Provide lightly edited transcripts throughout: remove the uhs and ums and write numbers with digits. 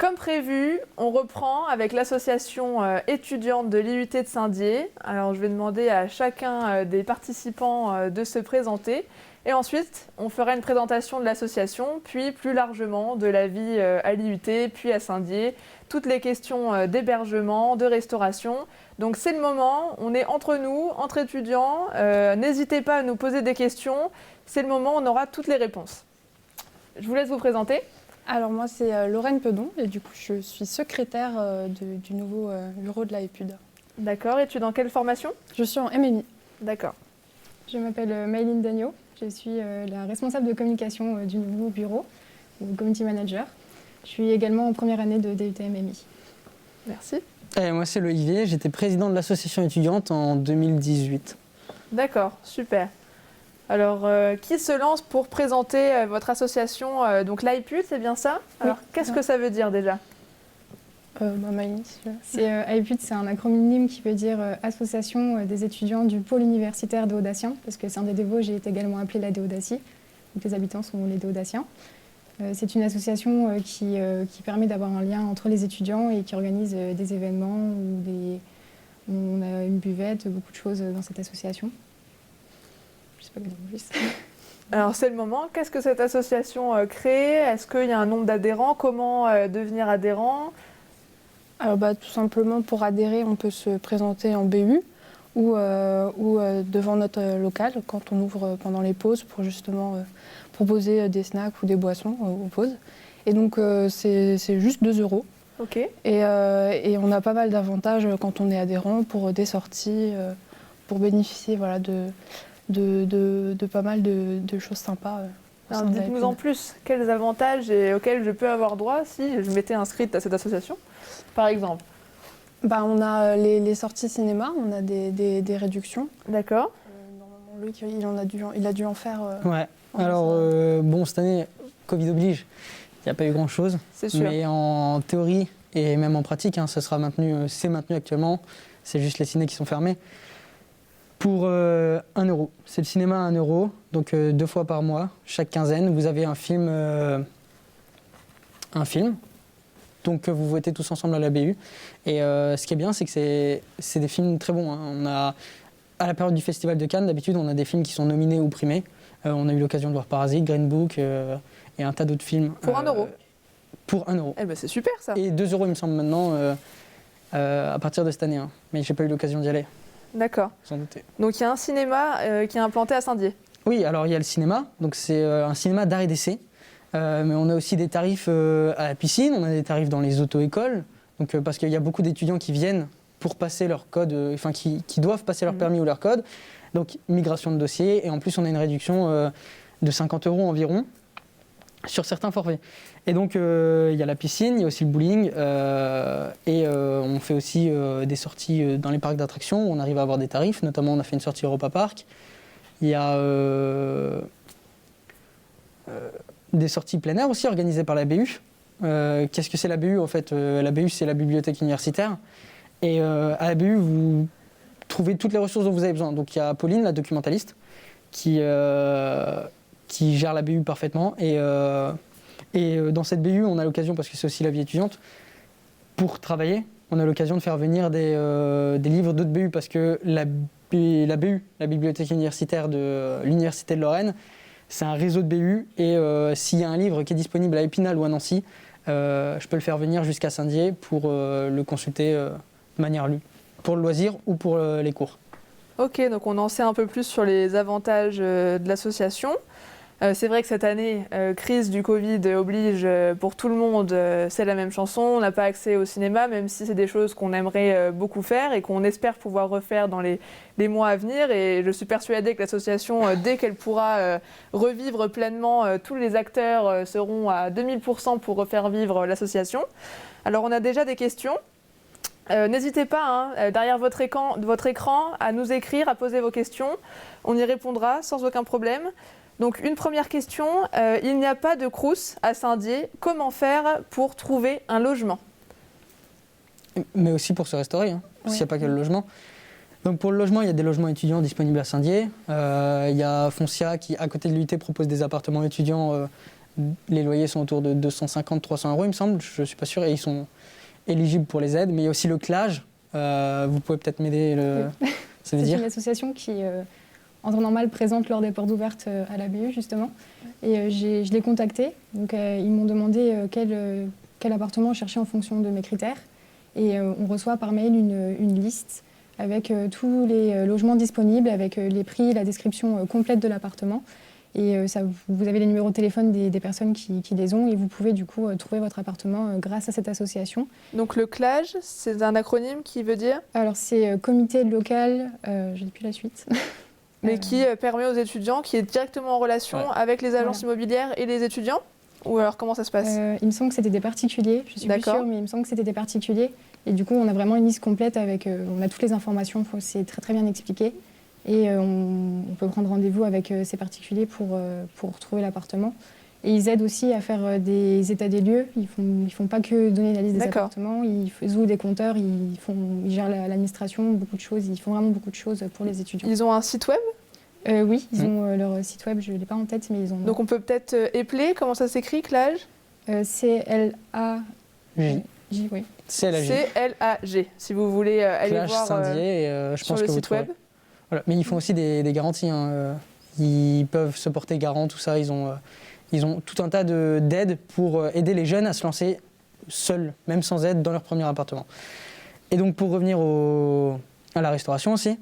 Comme prévu, on reprend avec l'association étudiante de l'IUT de Saint-Dié. Alors je vais demander à chacun des participants de se présenter. Et ensuite, on fera une présentation de l'association, puis plus largement de la vie à l'IUT, puis à Saint-Dié, toutes les questions d'hébergement, de restauration. Donc c'est le moment, on est entre nous, entre étudiants. N'hésitez pas à nous poser des questions. C'est le moment, on aura toutes les réponses. Je vous laisse vous présenter. Alors moi c'est Lorraine Pedon et du coup je suis secrétaire du nouveau bureau de la EPUD. D'accord, et tu es dans quelle formation? Je suis en MMI. D'accord. Je m'appelle Mayline Dagneau, je suis la responsable de communication du nouveau bureau, ou community manager. Je suis également en première année de DUT MMI. Merci. Et moi c'est Olivier, j'étais président de l'association étudiante en 2018. D'accord, super. Alors, qui se lance pour présenter votre association donc l'IPUD, c'est bien ça? Alors, qu'est-ce que ça veut dire déjà? Mayline, IPUD, c'est un acronyme qui veut dire Association des étudiants du pôle universitaire des Audaciens, parce que Saint-Dié-des-Vosges est également appelée la Déodacie, donc les habitants sont les Déodaciens. C'est une association qui permet d'avoir un lien entre les étudiants et qui organise des événements, on a une buvette, beaucoup de choses dans cette association. Je sais pas quoi dire en plus. Alors, c'est le moment. Qu'est-ce que cette association crée? Est-ce qu'il y a un nombre d'adhérents? Comment devenir adhérent? Alors, tout simplement, pour adhérer, on peut se présenter en BU ou devant notre local quand on ouvre pendant les pauses pour justement proposer des snacks ou des boissons aux pauses. Et donc, c'est juste 2 €. Ok. Et on a pas mal d'avantages quand on est adhérent pour des sorties, pour bénéficier voilà, de pas mal de choses sympas. Alors, dites-nous en plus, quels avantages auxquels je peux avoir droit si je m'étais inscrite à cette association, par exemple? On a les sorties cinéma, on a des réductions. D'accord. Normalement, Luc, il a dû en faire. Ouais, alors cette année, Covid oblige, il n'y a pas eu grand-chose. C'est sûr. Mais en théorie et même en pratique, ça sera maintenu, c'est maintenu actuellement, c'est juste les ciné qui sont fermés. Pour 1 €. C'est le cinéma à 1 €, donc 2 fois par mois, chaque quinzaine, vous avez un film. Donc vous votez tous ensemble à la BU. Et ce qui est bien, c'est que c'est des films très bons. On a, à la période du Festival de Cannes, d'habitude, on a des films qui sont nominés ou primés. On a eu l'occasion de voir Parasite, Green Book et un tas d'autres films. Pour 1 €. Pour 1 €. Eh ben, c'est super ça. Et 2 €, il me semble, maintenant, à partir de cette année. Mais j'ai pas eu l'occasion d'y aller. D'accord. Sans douter. Donc il y a un cinéma qui est implanté à Saint-Dié. Oui, alors il y a le cinéma, donc c'est un cinéma d'art et d'essai, mais on a aussi des tarifs à la piscine, on a des tarifs dans les auto-écoles, donc, parce qu'il y a beaucoup d'étudiants qui viennent pour passer leur code, qui doivent passer leur permis ou leur code, donc migration de dossier, et en plus on a une réduction de 50 € environ sur certains forfaits. Et donc il y a la piscine, il y a aussi le bowling, et on fait aussi des sorties dans les parcs d'attractions où on arrive à avoir des tarifs, notamment on a fait une sortie Europa Park. Il y a des sorties plein air aussi organisées par la BU. Qu'est-ce que c'est la BU en fait? La BU c'est la bibliothèque universitaire. Et à la BU vous trouvez toutes les ressources dont vous avez besoin. Donc il y a Pauline, la documentaliste, qui gère la BU parfaitement. Et dans cette BU, on a l'occasion, parce que c'est aussi la vie étudiante, pour travailler, on a l'occasion de faire venir des livres d'autres BU, parce que la BU, la bibliothèque universitaire de l'Université de Lorraine, c'est un réseau de BU, et s'il y a un livre qui est disponible à Épinal ou à Nancy, je peux le faire venir jusqu'à Saint-Dié pour le consulter de manière lue, pour le loisir ou pour les cours. Ok, donc on en sait un peu plus sur les avantages de l'association. C'est vrai que cette année, crise du Covid oblige pour tout le monde, c'est la même chanson. On n'a pas accès au cinéma, même si c'est des choses qu'on aimerait beaucoup faire et qu'on espère pouvoir refaire dans les mois à venir. Et je suis persuadée que l'association, dès qu'elle pourra revivre pleinement, tous les acteurs seront à 2000% pour refaire vivre l'association. Alors on a déjà des questions. N'hésitez pas, derrière votre écran, à nous écrire, à poser vos questions. On y répondra sans aucun problème. Donc une première question, il n'y a pas de crous à Saint-Dié. Comment faire pour trouver un logement? Mais aussi pour se restaurer, s'il n'y a pas que le logement. Donc pour le logement, il y a des logements étudiants disponibles à Saint-Dié. Il y a Foncia qui, à côté de l'UT, propose des appartements étudiants les loyers sont autour de 250-300 euros, il me semble, je ne suis pas sûr, et ils sont éligibles pour les aides. Mais il y a aussi le CLAGE, vous pouvez peut-être m'aider. Oui. Ça veut C'est dire une association qui, en temps normal, présente lors des portes ouvertes à la BU, justement. Et je l'ai contacté. Donc, ils m'ont demandé quel appartement chercher en fonction de mes critères. Et on reçoit par mail une liste avec tous les logements disponibles, avec les prix, la description complète de l'appartement. Et vous avez les numéros de téléphone des personnes qui les ont et vous pouvez du coup trouver votre appartement grâce à cette association. Donc le CLAGE, c'est un acronyme qui veut dire? Alors c'est comité local, je n'ai plus la suite. Mais qui permet aux étudiants, qui est directement en relation avec les agences immobilières et les étudiants? Ou alors comment ça se passe? Il me semble que c'était des particuliers, je suis plus sûre, mais il me semble que c'était des particuliers. Et du coup on a vraiment une liste complète avec, on a toutes les informations, c'est très très bien expliqué. Et on peut prendre rendez-vous avec ces particuliers pour trouver l'appartement. Et ils aident aussi à faire des états des lieux. Ils font pas que donner la liste des appartements. Ils jouent des compteurs, ils gèrent l'administration, beaucoup de choses. Ils font vraiment beaucoup de choses pour les étudiants. Ils ont un site web? Oui, ils ont leur site web. Je ne l'ai pas en tête, mais ils ont. Donc on peut peut-être épeler comment ça s'écrit, CLAGE? C-L-A-J, oui. C-L-A-G. Si vous voulez aller CLAGE voir Saint-Dié, je sur pense le que vous site web. Voilà. Mais ils font aussi des garanties. Ils peuvent se porter garant, tout ça. Ils ont tout un tas d'aides pour aider les jeunes à se lancer seuls, même sans aide, dans leur premier appartement. Et donc pour revenir à la restauration aussi,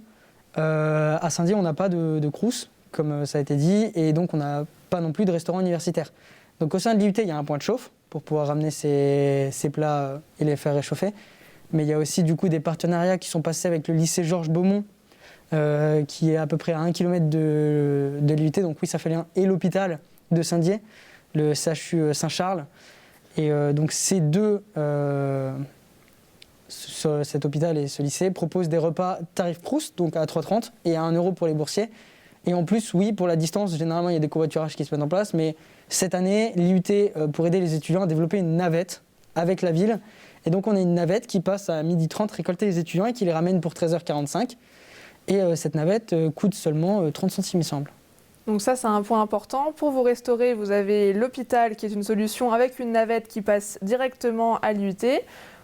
à Saint-Dié, on n'a pas de crous, comme ça a été dit, et donc on n'a pas non plus de restaurant universitaire. Donc au sein de l'IUT, il y a un point de chauffe pour pouvoir ramener ces plats et les faire réchauffer. Mais il y a aussi du coup des partenariats qui sont passés avec le lycée Georges Beaumont, qui est à peu près à 1 km de l'IUT, donc oui, ça fait lien, et l'hôpital de Saint-Dié, le CHU Saint-Charles. Et donc ces deux, cet hôpital et ce lycée, proposent des repas tarif Proust, donc à 3,30 et à 1 € pour les boursiers. Et en plus, oui, pour la distance, généralement, il y a des covoiturages qui se mettent en place, mais cette année, l'IUT, pour aider les étudiants, a développé une navette avec la ville. Et donc on a une navette qui passe à 12h30 récolter les étudiants et qui les ramène pour 13h45. Et cette navette coûte seulement 30 centimes, il me semble. Donc ça, c'est un point important. Pour vous restaurer, vous avez l'hôpital qui est une solution avec une navette qui passe directement à l'IUT.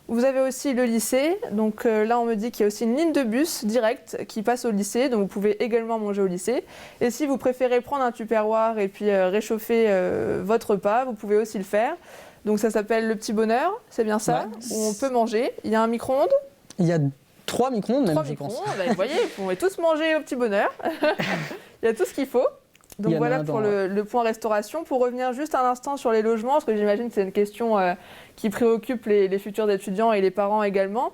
Vous avez aussi le lycée. Donc là, on me dit qu'il y a aussi une ligne de bus directe qui passe au lycée. Donc vous pouvez également manger au lycée. Et si vous préférez prendre un tupperware et puis réchauffer votre repas, vous pouvez aussi le faire. Donc ça s'appelle le Petit Bonheur, c'est bien ça, où on peut manger. Il y a un micro-ondes. Il y a 3 micro-ondes même, je pense. Vous voyez, vous pouvez tous manger au Petit Bonheur. Il y a tout ce qu'il faut. Donc voilà pour le point restauration. Pour revenir juste un instant sur les logements, parce que j'imagine que c'est une question qui préoccupe les futurs étudiants et les parents également.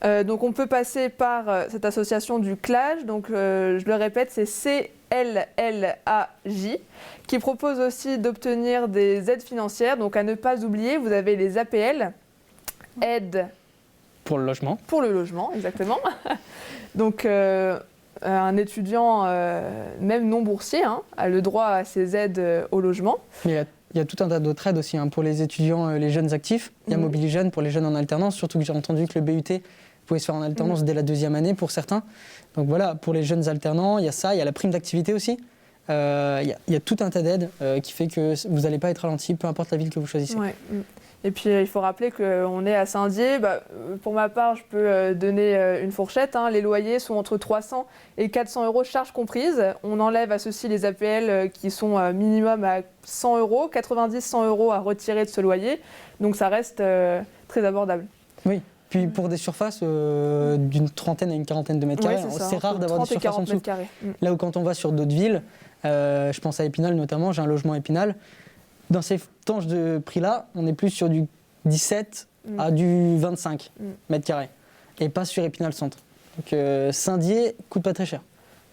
Donc on peut passer par cette association du CLAGE, donc je le répète, c'est C-L-L-A-J, qui propose aussi d'obtenir des aides financières. Donc à ne pas oublier, vous avez les APL, aides pour le logement. Pour le logement, exactement. Donc un étudiant, même non boursier, a le droit à ces aides au logement. Il y a tout un tas d'autres aides aussi pour les étudiants, les jeunes actifs. Il y a Mobili Jeunes pour les jeunes en alternance, surtout que j'ai entendu que le BUT pouvait se faire en alternance dès la 2e année pour certains. Donc voilà, pour les jeunes alternants, il y a ça, il y a la prime d'activité aussi. Il y a tout un tas d'aides qui fait que vous n'allez pas être ralenti, peu importe la ville que vous choisissez. Ouais. Et puis il faut rappeler qu'on est à Saint-Dié. Pour ma part, je peux donner une fourchette. Les loyers sont entre 300 et 400 € charges comprises. On enlève à ceci les APL qui sont minimum à 100 €, 90-100 € à retirer de ce loyer. Donc ça reste très abordable. Oui. Puis pour des surfaces d'une trentaine à une quarantaine de mètres carrés, c'est rare d'avoir des surfaces en dessous. Là où quand on va sur d'autres villes, je pense à Épinal notamment, j'ai un logement à Épinal. Dans ces tranches de prix-là, on est plus sur du 17 à du 25 mètres carrés et pas sur Épinal Centre. Donc Saint-Dié coûte pas très cher.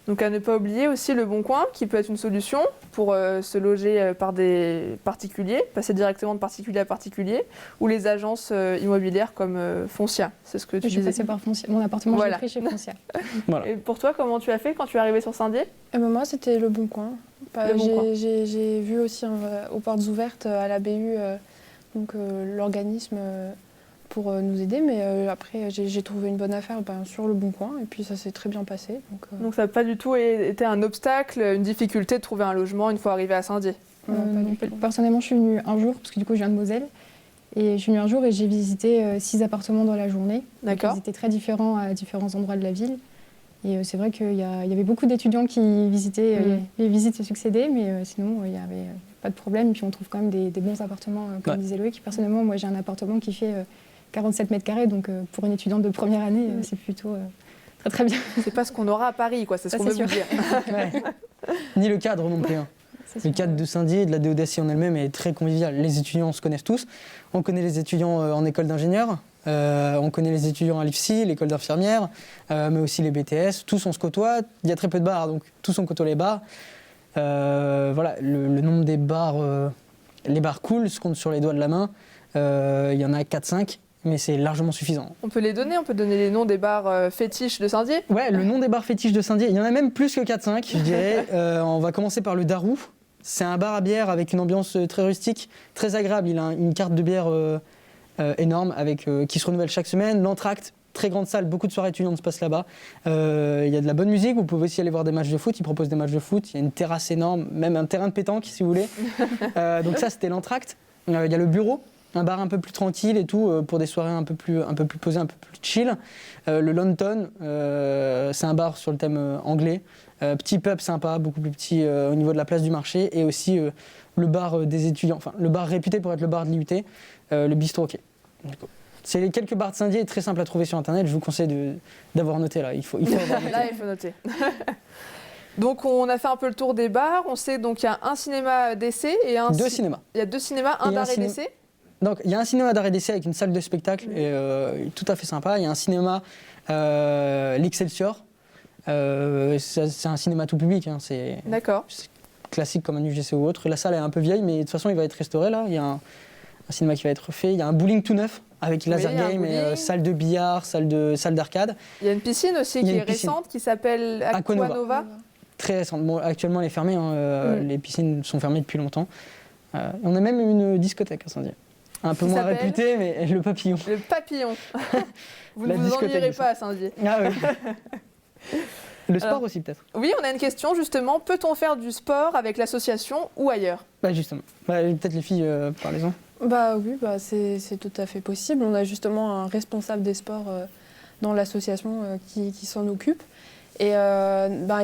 Donc à ne pas oublier aussi le Bon Coin qui peut être une solution pour se loger par des particuliers, passer directement de particulier à particulier, ou les agences immobilières comme Foncia, c'est ce que tu disais. Je suis passée par Foncia, mon appartement je l'ai pris chez Foncia. Voilà. Et pour toi, comment tu as fait quand tu es arrivée sur Saint-Dié? Moi c'était le Bon Coin. J'ai vu aussi aux portes ouvertes à la BU l'organisme pour nous aider, mais après j'ai trouvé une bonne affaire sur le Bon Coin et puis ça s'est très bien passé. Donc ça n'a pas du tout été un obstacle, une difficulté de trouver un logement une fois arrivé à Saint-Dié? Non, pas du tout. Personnellement, je suis venue un jour, parce que du coup, je viens de Moselle. Et je suis venue un jour et j'ai visité 6 appartements dans la journée. D'accord. Ils étaient très différents à différents endroits de la ville. Et c'est vrai qu'il y avait beaucoup d'étudiants qui visitaient, les visites se succédaient, mais sinon, il n'y avait pas de problème. Et puis on trouve quand même des bons appartements, comme disait Loïc. Personnellement, moi, j'ai un appartement qui fait 47 mètres carrés, donc pour une étudiante de première année, c'est plutôt très très bien. C'est pas ce qu'on aura à Paris, quoi, c'est ce Ça, qu'on c'est veut vous sûr. dire. Ouais. Ni le cadre non plus. Hein. Le cadre de Saint-Dié et de la Déodacie en elle-même est très convivial. Les étudiants se connaissent tous. On connaît les étudiants en école d'ingénieur, on connaît les étudiants à l'IFSI, l'école d'infirmière, mais aussi les BTS. Tous on se côtoie. Il y a très peu de bars, donc tous on côtoie les bars. Voilà, le nombre des bars, les bars cool se compte sur les doigts de la main. Il y en a 4-5. Mais c'est largement suffisant. On peut les donner, on peut donner les noms des bars fétiches de Saint-Dié. Ouais, le nom des bars fétiches de Saint-Dié, il y en a même plus que 4-5, je dirais. On va commencer par le Darou. C'est un bar à bière avec une ambiance très rustique, très agréable. Il a une carte de bière énorme qui se renouvelle chaque semaine. L'Entracte, très grande salle, beaucoup de soirées étudiantes se passent là-bas. Il y a de la bonne musique, vous pouvez aussi aller voir des matchs de foot. Ils proposent des matchs de foot, il y a une terrasse énorme, même un terrain de pétanque si vous voulez. Donc ça, c'était l'Entracte. Il y a le Bureau. Un bar un peu plus tranquille et tout, pour des soirées un peu plus posées, un peu plus chill. Le Longton, c'est un bar sur le thème anglais. Petit pub sympa, beaucoup plus petit au niveau de la place du marché. Et aussi le bar des étudiants, enfin le bar réputé pour être le bar de l'IUT, le Bistrot Quai. C'est les quelques bars de Saint-Dié, très simple à trouver sur internet. Je vous conseille d'avoir noté là. Il faut avoir noté. Là, il faut noter. Donc on a fait un peu le tour des bars. On sait donc il y a un cinéma d'essai et Deux cinémas. Il y a 2 cinémas, un d'arrêt d'essai. Donc, il y a un cinéma d'arrêt d'essai avec une salle de spectacle tout à fait sympa. Il y a un cinéma, l'Excelsior. C'est un cinéma tout public. Hein. D'accord. C'est classique comme un UGC ou autre. La salle est un peu vieille, mais de toute façon, il va être restauré là. Il y a un cinéma qui va être fait. Il y a un bowling tout neuf avec laser game, et, salle de billard, salle d'arcade. Il y a une piscine aussi qui est récente qui s'appelle Aquanova. Très récente. Bon, actuellement, elle est fermée. Hein. Les piscines sont fermées depuis longtemps. On a même une discothèque à Saint-Dié. Un peu moins réputé, mais le Papillon. Le Papillon. Vous ne vous ennuierez pas à Saint-Dié. Ah oui. Le sport aussi peut-être. Oui, on a une question justement. Peut-on faire du sport avec l'association ou ailleurs ? Bah justement. Peut-être les filles, parlez-en. Bah oui, c'est tout à fait possible. On a justement un responsable des sports dans l'association qui s'en occupe. Et normalement,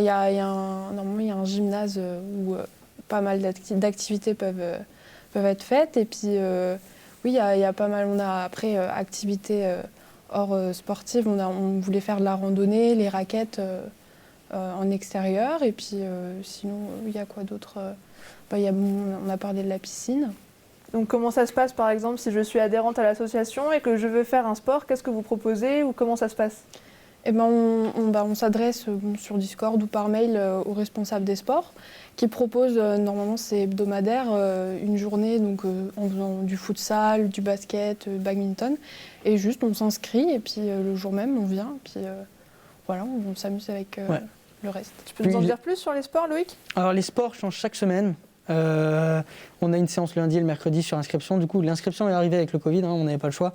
il y a un gymnase où pas mal d'activités peuvent être faites. Et puis, oui, il y a pas mal. On a après activités hors sportives. On voulait faire de la randonnée, les raquettes en extérieur. Et puis, sinon, il y a quoi d'autre on a parlé de la piscine. Donc, comment ça se passe, par exemple, si je suis adhérente à l'association et que je veux faire un sport, qu'est-ce que vous proposez ou comment ça se passe ? Eh ben, on s'adresse sur Discord ou par mail au responsable des sports qui propose, normalement c'est hebdomadaire, une journée donc, en faisant du futsal, du basket, badminton. Et juste on s'inscrit et puis le jour même on vient. Et puis voilà, on s'amuse avec le reste. Tu peux nous en dire plus sur les sports, Loïc ? Alors les sports changent chaque semaine. On a une séance le lundi et le mercredi sur inscription. Du coup, l'inscription est arrivée avec le Covid, hein, on n'avait pas le choix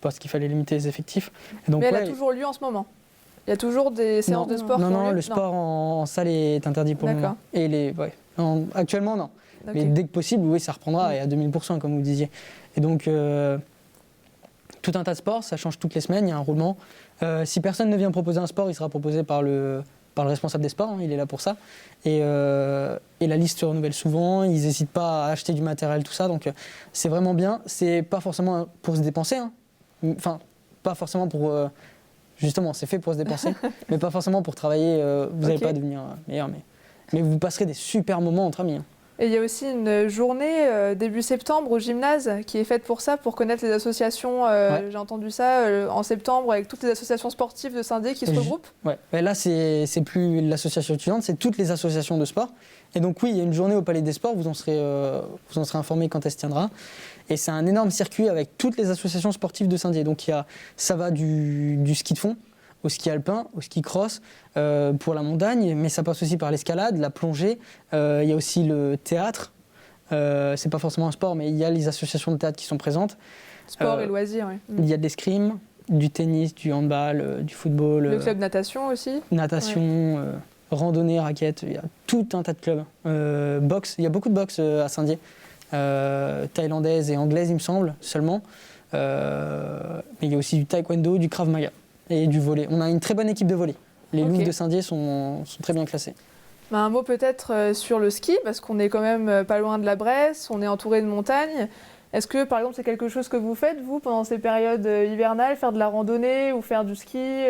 parce qu'il fallait limiter les effectifs. Et donc, mais elle a toujours lieu en ce moment ? Il y a toujours des séances de sport qui ont lieu ? Non, le sport en salle est interdit pour le moment. Et actuellement, non. Okay. Mais dès que possible, oui, ça reprendra et à 2000%, comme vous disiez. Et donc, tout un tas de sports, ça change toutes les semaines, il y a un roulement. Si personne ne vient proposer un sport, il sera proposé par le responsable des sports, hein, il est là pour ça. Et la liste se renouvelle souvent, ils n'hésitent pas à acheter du matériel, tout ça. Donc, c'est vraiment bien. C'est pas forcément pour se dépenser, hein. Enfin, pas forcément pour... Justement, c'est fait pour se dépenser, mais pas forcément pour travailler. Vous n'allez pas devenir meilleur, mais vous passerez des super moments entre amis. Hein. Et il y a aussi une journée début septembre au gymnase qui est faite pour ça, pour connaître les associations. J'ai entendu ça en septembre avec toutes les associations sportives de Saint-Dié qui se regroupent. Ouais. Là, c'est plus l'association étudiante, c'est toutes les associations de sport. Et donc oui, il y a une journée au Palais des Sports, vous en serez informés quand elle se tiendra. Et c'est un énorme circuit avec toutes les associations sportives de Saint-Dié. Donc ça va du ski de fond au ski alpin, au ski cross, pour la montagne, mais ça passe aussi par l'escalade, la plongée. Il y a aussi le théâtre. C'est pas forcément un sport, mais il y a les associations de théâtre qui sont présentes. Sport et loisirs, oui. Il y a de l'escrime, du tennis, du handball, du football. Le club natation aussi. Natation. randonnée, raquettes, il y a tout un tas de clubs. Boxe, il y a beaucoup de boxe à Saint-Dié, thaïlandaise et anglaise il me semble seulement. Mais il y a aussi du taekwondo, du krav maga et du volley. On a une très bonne équipe de volley. Les Loups de Saint-Dié sont très bien classés. Un mot peut-être sur le ski, parce qu'on est quand même pas loin de la Bresse, on est entouré de montagnes. Est-ce que, par exemple, c'est quelque chose que vous faites, vous, pendant ces périodes hivernales, faire de la randonnée ou faire du ski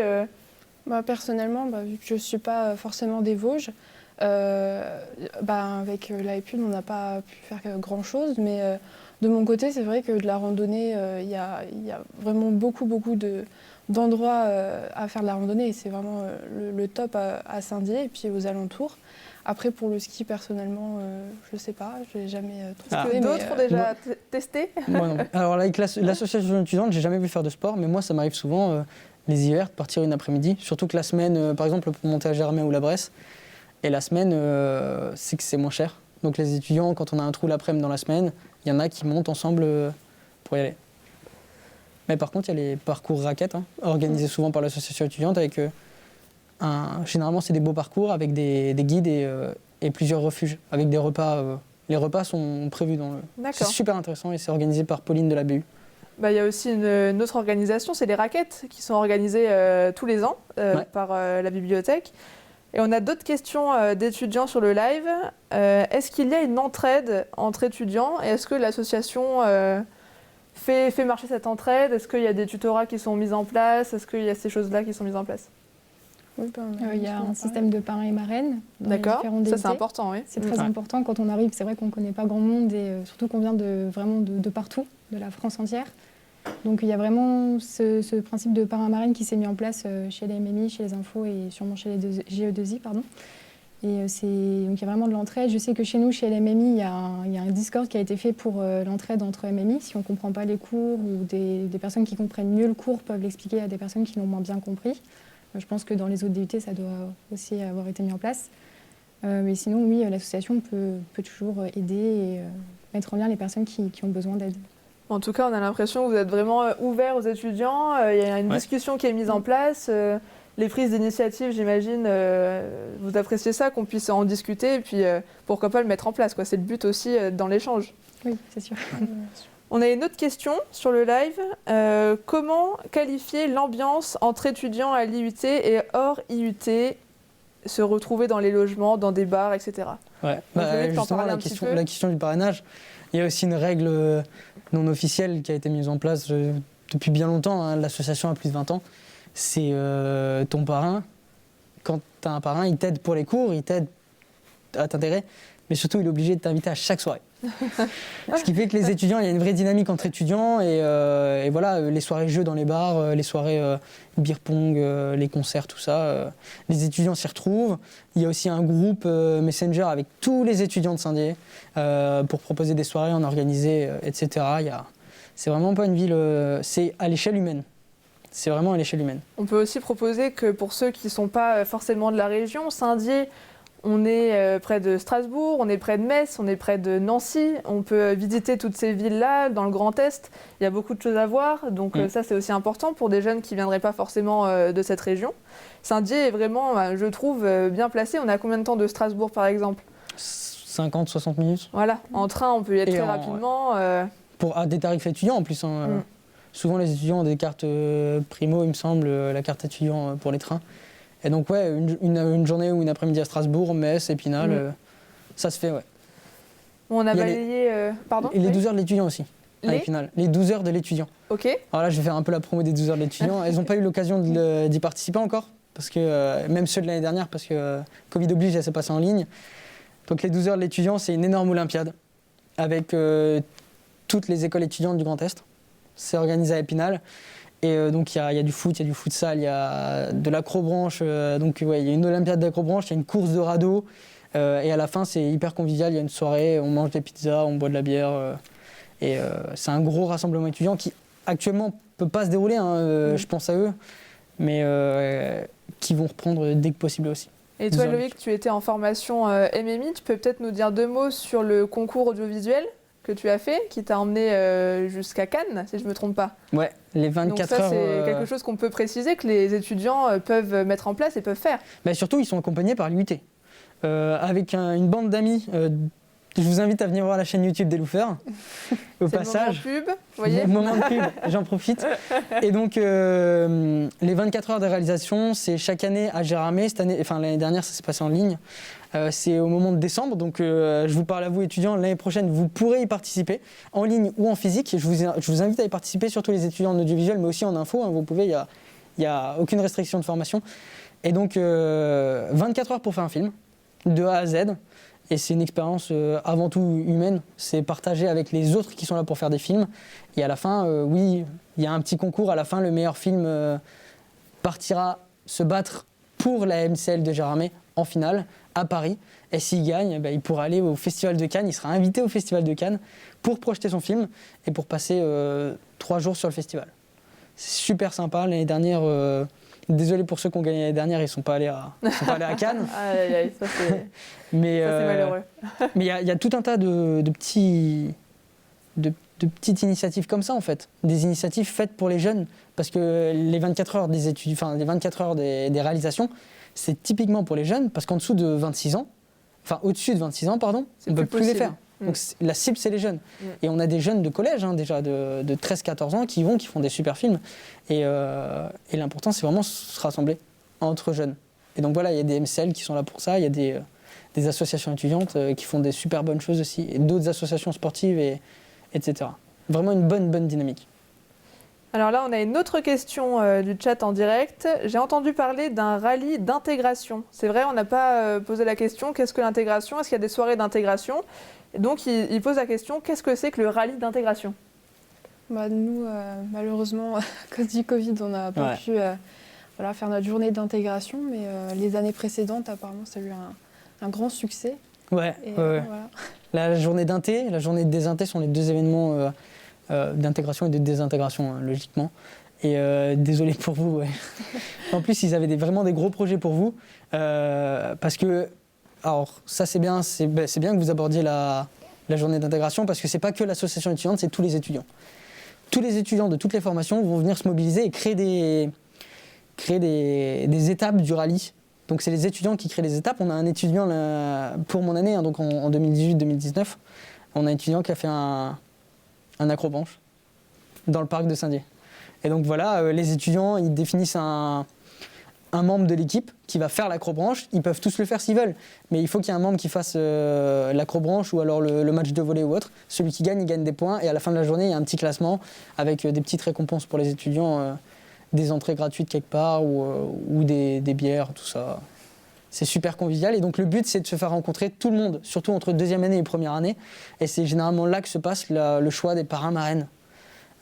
Personnellement, vu que je ne suis pas forcément des Vosges, avec la EPUD, on n'a pas pu faire grand-chose. Mais de mon côté, c'est vrai que de la randonnée, il y a vraiment beaucoup d'endroits à faire de la randonnée. Et c'est vraiment le top à Saint-Dié et puis aux alentours. Après, pour le ski, personnellement, je ne sais pas, je n'ai jamais trouvé. D'autres ont déjà testé? Moi non. Alors avec l'association étudiante, j'ai jamais vu faire de sport, mais moi ça m'arrive souvent les hivers de partir une après-midi, surtout que la semaine, par exemple pour monter à Germain ou la Bresse, et la semaine, c'est que c'est moins cher. Donc les étudiants, quand on a un trou l'après-midi dans la semaine, il y en a qui montent ensemble pour y aller. Mais par contre, il y a les parcours raquettes, organisés souvent par l'association étudiante avec... généralement, c'est des beaux parcours avec des guides et plusieurs refuges, avec des repas. Les repas sont prévus dans le... C'est super intéressant et c'est organisé par Pauline de la BU. Il y a aussi une autre organisation, c'est les raquettes, qui sont organisées tous les ans par la bibliothèque. Et on a d'autres questions d'étudiants sur le live. Est-ce qu'il y a une entraide entre étudiants et est-ce que l'association fait marcher cette entraide? Est-ce qu'il y a des tutorats qui sont mis en place? Est-ce qu'il y a ces choses-là qui sont mises en place? Oui, il y a un système de parrains et marraines. D'accord, ça c'est important, oui. C'est très important quand on arrive, c'est vrai qu'on ne connaît pas grand monde et surtout qu'on vient vraiment de partout, de la France entière. Donc il y a vraiment ce principe de parrain marraine qui s'est mis en place chez les MMI, chez les infos et sûrement chez les GE2I. Et donc il y a vraiment de l'entraide. Je sais que chez nous, chez les MMI, il y a un Discord qui a été fait pour l'entraide entre MMI. Si on ne comprend pas les cours ou des personnes qui comprennent mieux le cours peuvent l'expliquer à des personnes qui l'ont moins bien compris. Je pense que dans les autres DUT, ça doit aussi avoir été mis en place. Mais sinon, oui, l'association peut toujours aider et mettre en lien les personnes qui ont besoin d'aide. En tout cas, on a l'impression que vous êtes vraiment ouvert aux étudiants. Il y a une discussion qui est mise en place. Les prises d'initiative, j'imagine, vous appréciez ça, qu'on puisse en discuter et puis pourquoi pas le mettre en place, quoi. C'est le but aussi dans l'échange. Oui, c'est sûr. On a une autre question sur le live. Comment qualifier l'ambiance entre étudiants à l'IUT et hors IUT, se retrouver dans les logements, dans des bars, etc. Ouais. Justement, la question du parrainage, il y a aussi une règle non officielle qui a été mise en place depuis bien longtemps. L'association a plus de 20 ans. C'est ton parrain. Quand tu as un parrain, il t'aide pour les cours, il t'aide à t'intégrer, mais surtout il est obligé de t'inviter à chaque soirée. Ce qui fait que les étudiants, il y a une vraie dynamique entre étudiants et voilà, les soirées jeux dans les bars, les soirées beer pong, les concerts, tout ça, les étudiants s'y retrouvent. Il y a aussi un groupe Messenger avec tous les étudiants de Saint-Dié pour proposer des soirées, en organiser, etc. C'est vraiment pas une ville, c'est à l'échelle humaine. C'est vraiment à l'échelle humaine. On peut aussi proposer que pour ceux qui ne sont pas forcément de la région, Saint-Dié, on est près de Strasbourg, on est près de Metz, on est près de Nancy. On peut visiter toutes ces villes-là dans le Grand Est. Il y a beaucoup de choses à voir. Donc ça, c'est aussi important pour des jeunes qui ne viendraient pas forcément de cette région. Saint-Dié est vraiment, je trouve, bien placé. On a combien de temps de Strasbourg, par exemple? 50-60 minutes. Voilà, en train, on peut y être très rapidement. À des tarifs étudiants en plus. Souvent, les étudiants ont des cartes primo, il me semble, la carte étudiant pour les trains. Et donc, ouais, une journée ou une après-midi à Strasbourg, Metz, Épinal, ça se fait, ouais. On a balayé... Pardon? Et les 12 heures de l'étudiant aussi, à Épinal. Les 12 heures de l'étudiant. Ok. Alors là, je vais faire un peu la promo des 12 heures de l'étudiant. Elles n'ont pas eu l'occasion d'y participer encore, parce que même ceux de l'année dernière, parce que Covid oblige, elle s'est passée en ligne. Donc les 12 heures de l'étudiant, c'est une énorme olympiade, avec toutes les écoles étudiantes du Grand Est. C'est organisé à Épinal. Et donc il y a du foot, il y a du futsal, il y a de l'acrobranche. Donc ouais, il y a une olympiade d'acrobranche, il y a une course de radeau. Et à la fin, c'est hyper convivial, il y a une soirée, on mange des pizzas, on boit de la bière. Et c'est un gros rassemblement étudiant qui actuellement ne peut pas se dérouler, je pense à eux, mais qui vont reprendre dès que possible aussi. Et toi, Loïc, tu étais en formation MMI, tu peux peut-être nous dire 2 mots sur le concours audiovisuel que tu as fait, qui t'a emmené jusqu'à Cannes, si je ne me trompe pas. Ouais, les 24 Donc ça, heures. c'est quelque chose qu'on peut préciser, que les étudiants peuvent mettre en place et peuvent faire. Bah, surtout, ils sont accompagnés par l'UT. Avec une bande d'amis. Je vous invite à venir voir la chaîne YouTube des Loofers. Au passage. C'est le moment pub, vous voyez. Le moment de pub, j'en profite. Et donc, les 24 heures de réalisation, c'est chaque année à Gérardmer. Cette année, enfin l'année dernière, ça s'est passé en ligne. C'est au moment de décembre. Donc, je vous parle à vous, étudiants. L'année prochaine, vous pourrez y participer, en ligne ou en physique. Je vous invite à y participer, surtout les étudiants en audiovisuel, mais aussi en info. Hein, vous pouvez, il n'y a aucune restriction de formation. Et donc, 24 heures pour faire un film, de A à Z. Et c'est une expérience avant tout humaine. C'est partager avec les autres qui sont là pour faire des films. Et à la fin, oui, il y a un petit concours. À la fin, le meilleur film partira se battre pour la MCL de Gérardmer en finale à Paris. Et s'il gagne, il pourra aller au Festival de Cannes. Il sera invité au Festival de Cannes pour projeter son film et pour passer 3 jours sur le festival. C'est super sympa. L'année dernière... Désolé pour ceux qui ont gagné l'année dernière, ils ne sont pas allés à Cannes. Aïe, aïe, ça c'est malheureux. Mais il y a tout un tas de petites initiatives comme ça en fait. Des initiatives faites pour les jeunes. Parce que les 24 heures des études, enfin les 24 heures des réalisations, c'est typiquement pour les jeunes, parce qu'en dessous de 26 ans, enfin au-dessus de 26 ans, pardon, on ne peut plus les faire. Donc la cible, c'est les jeunes. Et on a des jeunes de collège, hein, déjà de 13-14 ans, qui font des super films. Et l'important, c'est vraiment se rassembler entre jeunes. Et donc voilà, il y a des MCL qui sont là pour ça, il y a des associations étudiantes qui font des super bonnes choses aussi, et d'autres associations sportives, etc. Vraiment une bonne dynamique. Alors là, on a une autre question du chat en direct. J'ai entendu parler d'un rallye d'intégration. C'est vrai, on n'a pas posé la question, qu'est-ce que l'intégration? Est-ce qu'il y a des soirées d'intégration? Et donc, il pose la question, qu'est-ce que c'est que le rallye d'intégration? Nous, malheureusement, à cause du Covid, on n'a pas pu faire notre journée d'intégration, mais les années précédentes, apparemment, ça a eu un grand succès. Ouais. Voilà. La journée d'inté, la journée de désinté sont les deux événements d'intégration et de désintégration, logiquement. Et désolé pour vous. Ouais. En plus, ils avaient vraiment des gros projets pour vous, parce que... Alors, ça, c'est bien que vous abordiez la journée d'intégration, parce que c'est pas que l'association étudiante, c'est tous les étudiants. Tous les étudiants de toutes les formations vont venir se mobiliser et créer des étapes du rallye. Donc, c'est les étudiants qui créent les étapes. On a un étudiant, pour mon année, donc en 2018-2019, on a un étudiant qui a fait un acrobranche dans le parc de Saint-Dié. Et donc, voilà, les étudiants, ils définissent un membre de l'équipe qui va faire l'acrobranche. Ils peuvent tous le faire s'ils veulent, mais il faut qu'il y ait un membre qui fasse l'acrobranche ou alors le match de volley ou autre. Celui qui gagne, il gagne des points, et à la fin de la journée, il y a un petit classement avec des petites récompenses pour les étudiants, des entrées gratuites quelque part ou des bières, tout ça. C'est super convivial, et donc le but, c'est de se faire rencontrer tout le monde, surtout entre deuxième année et première année, et c'est généralement là que se passe le choix des parrains-marraines.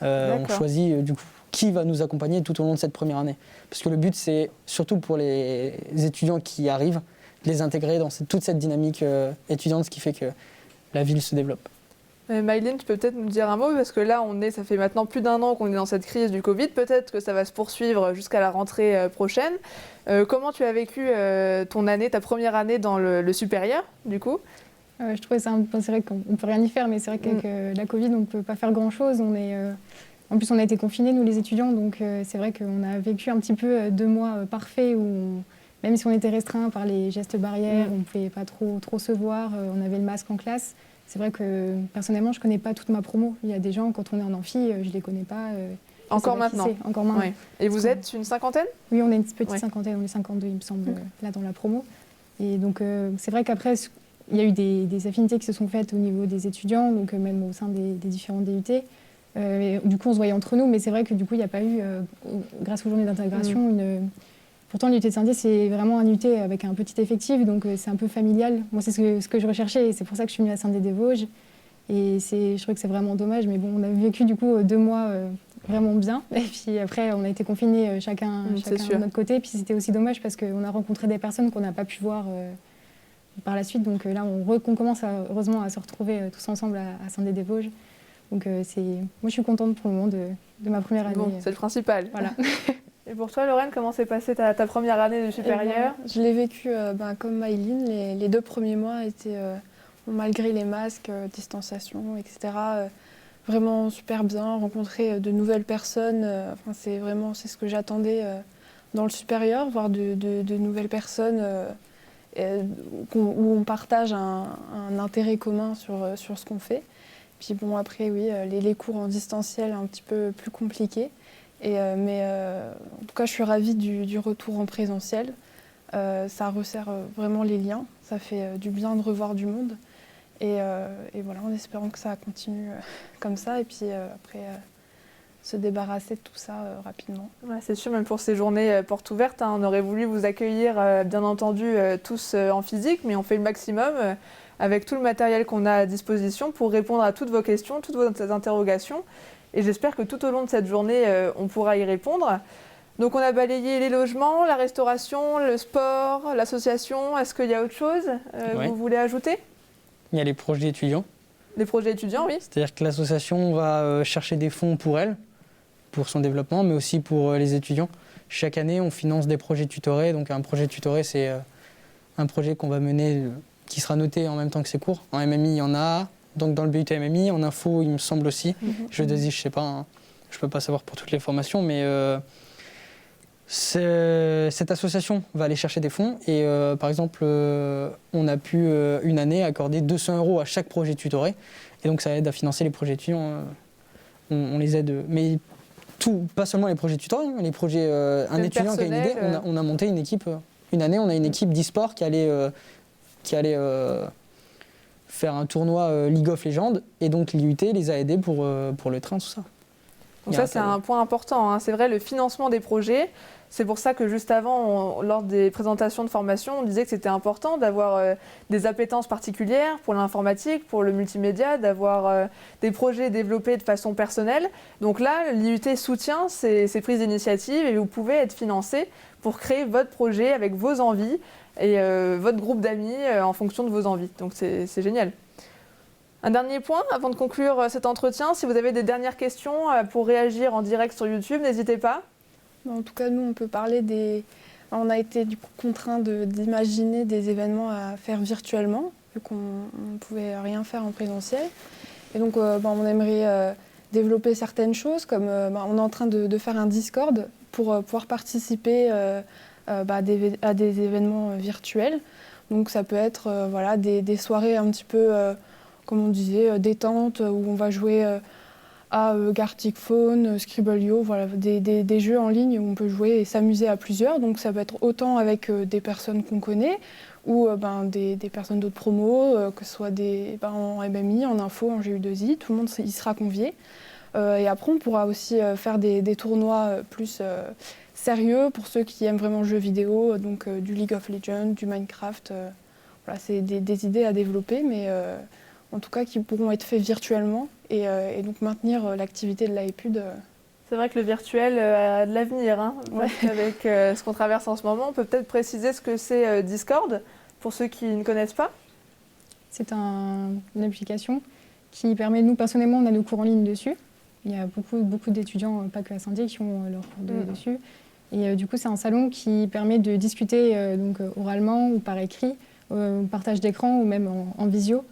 On choisit du coup qui va nous accompagner tout au long de cette première année. Parce que le but, c'est surtout pour les étudiants qui arrivent, de les intégrer dans toute cette dynamique étudiante, ce qui fait que la ville se développe. Maïline, tu peux peut-être nous dire un mot, parce que là, ça fait maintenant plus d'1 an qu'on est dans cette crise du Covid. Peut-être que ça va se poursuivre jusqu'à la rentrée prochaine. Comment tu as vécu ton année, ta première année dans le supérieur, du coup? Je trouvais ça, c'est vrai qu'on ne peut rien y faire, mais c'est vrai qu'avec la Covid, on ne peut pas faire grand-chose. En plus, on a été confinés, nous les étudiants, donc c'est vrai qu'on a vécu un petit peu 2 mois parfaits où, même si on était restreint par les gestes barrières, on ne pouvait pas trop se voir, on avait le masque en classe. C'est vrai que personnellement, je ne connais pas toute ma promo. Il y a des gens, quand on est en amphi, je ne les connais pas. Encore maintenant. Encore maintenant. Oui. Et vous êtes une cinquantaine? Oui, on est une petite cinquantaine, on est 52, il me semble, là dans la promo. Et donc, c'est vrai qu'après, il y a eu des affinités qui se sont faites au niveau des étudiants, donc même au sein des différents DUT. Du coup, on se voyait entre nous, mais c'est vrai que du coup, il n'y a pas eu, grâce aux journées d'intégration, Pourtant, l'UT de Saint-Dié, c'est vraiment un UT avec un petit effectif, donc c'est un peu familial. Moi, c'est ce que je recherchais, et c'est pour ça que je suis venue à Saint-Dié-des-Vosges. Et je trouve que c'est vraiment dommage, mais bon, on a vécu du coup 2 mois vraiment bien. Et puis après, on a été confinés chacun de notre côté. Et puis c'était aussi dommage parce qu'on a rencontré des personnes qu'on n'a pas pu voir par la suite. Donc là, on commence heureusement à se retrouver tous ensemble à Saint-Dié-des-Vosges. Donc moi, je suis contente pour le moment de ma première année. Bon, c'est le principal. Voilà. Et pour toi, Lorraine, comment s'est passée ta première année de supérieur? Je l'ai vécu comme Maïline. Les 2 premiers mois étaient malgré les masques, distanciation, etc. Vraiment super bien, rencontrer de nouvelles personnes. Enfin, c'est ce que j'attendais dans le supérieur, voir de nouvelles personnes où on partage un intérêt commun sur ce qu'on fait. Puis bon, après, oui, les cours en distanciel un petit peu plus compliqués. Mais en tout cas, je suis ravie du retour en présentiel. Ça resserre vraiment les liens. Ça fait du bien de revoir du monde. Et voilà, en espérant que ça continue comme ça. Et puis après, se débarrasser de tout ça rapidement. Ouais, c'est sûr, même pour ces journées portes ouvertes, on aurait voulu vous accueillir, bien entendu, tous en physique, mais on fait le maximum avec tout le matériel qu'on a à disposition pour répondre à toutes vos questions, toutes vos interrogations. Et j'espère que tout au long de cette journée, on pourra y répondre. Donc on a balayé les logements, la restauration, le sport, l'association. Est-ce qu'il y a autre chose Oui. vous voulez ajouter? Il y a les projets étudiants. Les projets étudiants, oui. C'est-à-dire que l'association va chercher des fonds pour elle, pour son développement, mais aussi pour les étudiants. Chaque année, on finance des projets tutorés. Donc un projet tutoré, c'est un projet qu'on va mener, qui sera noté en même temps que ses cours. En MMI, il y en a. Donc dans le BUT MMI, en info, il me semble aussi. Je ne sais pas, hein. Je ne peux pas savoir pour toutes les formations, mais cette association va aller chercher des fonds. Et par exemple, on a pu une année accorder 200 € à chaque projet tutoré. Et donc ça aide à financer les projets étudiants. On les aide, mais pas seulement les projets tutorés, hein, les projets. Un étudiant qui a une idée, on a monté une équipe. Une année, on a une équipe d'e-sport qui allait faire un tournoi League of Legends, et donc l'IUT les a aidés pour le train, tout ça. Donc ça, c'est un point important, hein. C'est vrai, le financement des projets. C'est pour ça que juste avant, lors des présentations de formation, on disait que c'était important d'avoir des appétences particulières pour l'informatique, pour le multimédia, d'avoir des projets développés de façon personnelle. Donc là, l'IUT soutient ces prises d'initiative et vous pouvez être financé pour créer votre projet avec vos envies et votre groupe d'amis en fonction de vos envies. Donc c'est génial. Un dernier point avant de conclure cet entretien, si vous avez des dernières questions pour réagir en direct sur YouTube, n'hésitez pas. En tout cas, nous, on peut parler des... On a été du coup contraints d'imaginer des événements à faire virtuellement, vu qu'on ne pouvait rien faire en présentiel. Et donc, on aimerait développer certaines choses, comme on est en train de faire un Discord pour pouvoir participer à des événements virtuels. Donc, ça peut être des soirées un petit peu, comme on disait, détente, où on va jouer... à Gartic Phone, Scribble.io, voilà, des jeux en ligne où on peut jouer et s'amuser à plusieurs. Donc ça peut être autant avec des personnes qu'on connaît ou des personnes d'autres promos, que ce soit en MMI, en info, en GU2I, tout le monde y sera convié. Et après, on pourra aussi faire des tournois plus sérieux pour ceux qui aiment vraiment le jeu vidéo, donc du League of Legends, du Minecraft. Voilà, c'est des idées à développer, mais en tout cas qui pourront être faits virtuellement et donc maintenir l'activité de l'AEPUD. C'est vrai que le virtuel a de l'avenir, hein, avec ce qu'on traverse en ce moment. On peut peut-être préciser ce que c'est Discord, pour ceux qui ne connaissent pas. C'est une application qui permet, nous personnellement, on a nos cours en ligne dessus. Il y a beaucoup d'étudiants, pas que à Saint-Dié, qui ont leurs cours dessus. Et du coup, c'est un salon qui permet de discuter oralement ou par écrit, partage d'écran ou même en visio.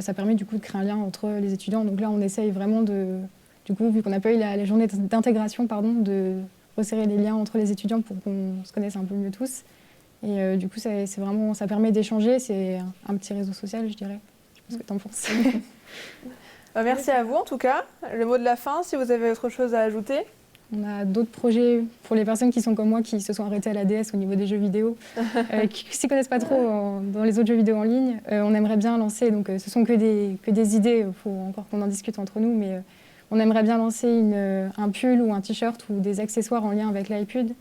Ça permet du coup de créer un lien entre les étudiants. Donc là, on essaye vraiment du coup, vu qu'on n'a pas eu la journée d'intégration, de resserrer les liens entre les étudiants pour qu'on se connaisse un peu mieux tous. Et du coup, ça permet d'échanger. C'est un petit réseau social, je dirais. Je sais pas ce que tu en penses. Merci à vous en tout cas. Le mot de la fin, si vous avez autre chose à ajouter. On a d'autres projets pour les personnes qui sont comme moi, qui se sont arrêtées à la DS au niveau des jeux vidéo, qui ne s'y connaissent pas trop dans les autres jeux vidéo en ligne. On aimerait bien lancer, donc ce sont que des idées, il faut encore qu'on en discute entre nous, mais on aimerait bien lancer un pull ou un t-shirt ou des accessoires en lien avec l'AEPUD,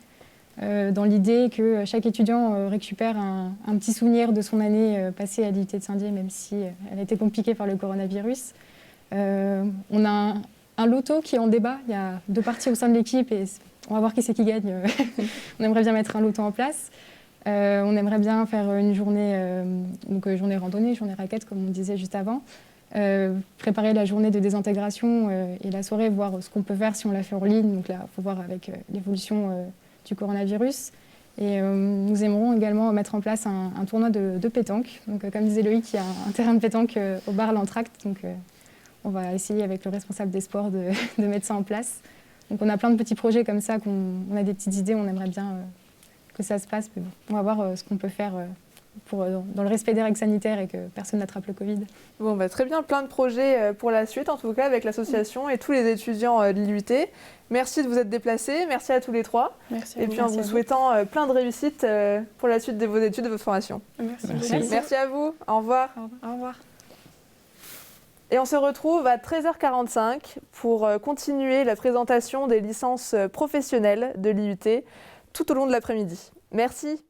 dans l'idée que chaque étudiant récupère un petit souvenir de son année passée à l'IUT de Saint-Dié, même si elle a été compliquée par le coronavirus. On a un loto qui est en débat. Il y a 2 parties au sein de l'équipe et on va voir qui c'est qui gagne. On aimerait bien mettre un loto en place. On aimerait bien faire une journée, journée randonnée, journée raquette, comme on disait juste avant. Préparer la journée de désintégration et la soirée, voir ce qu'on peut faire si on la fait en ligne. Donc là, il faut voir avec l'évolution du coronavirus. Et nous aimerons également mettre en place un tournoi de pétanque. Donc, comme disait Loïc, il y a un terrain de pétanque au bar L'Entracte. Donc, on va essayer avec le responsable des sports de mettre ça en place. Donc, on a plein de petits projets comme ça, on a des petites idées, on aimerait bien que ça se passe. Mais bon, on va voir ce qu'on peut faire dans le respect des règles sanitaires et que personne n'attrape le Covid. Bon, bah, très bien, plein de projets pour la suite, en tout cas, avec l'association et tous les étudiants de l'IUT. Merci de vous être déplacés, merci à tous les trois. Merci. Et puis en vous souhaitant plein de réussites pour la suite de vos études, de votre formation. Merci. Merci à vous, au revoir. Au revoir. Et on se retrouve à 13h45 pour continuer la présentation des licences professionnelles de l'IUT tout au long de l'après-midi. Merci.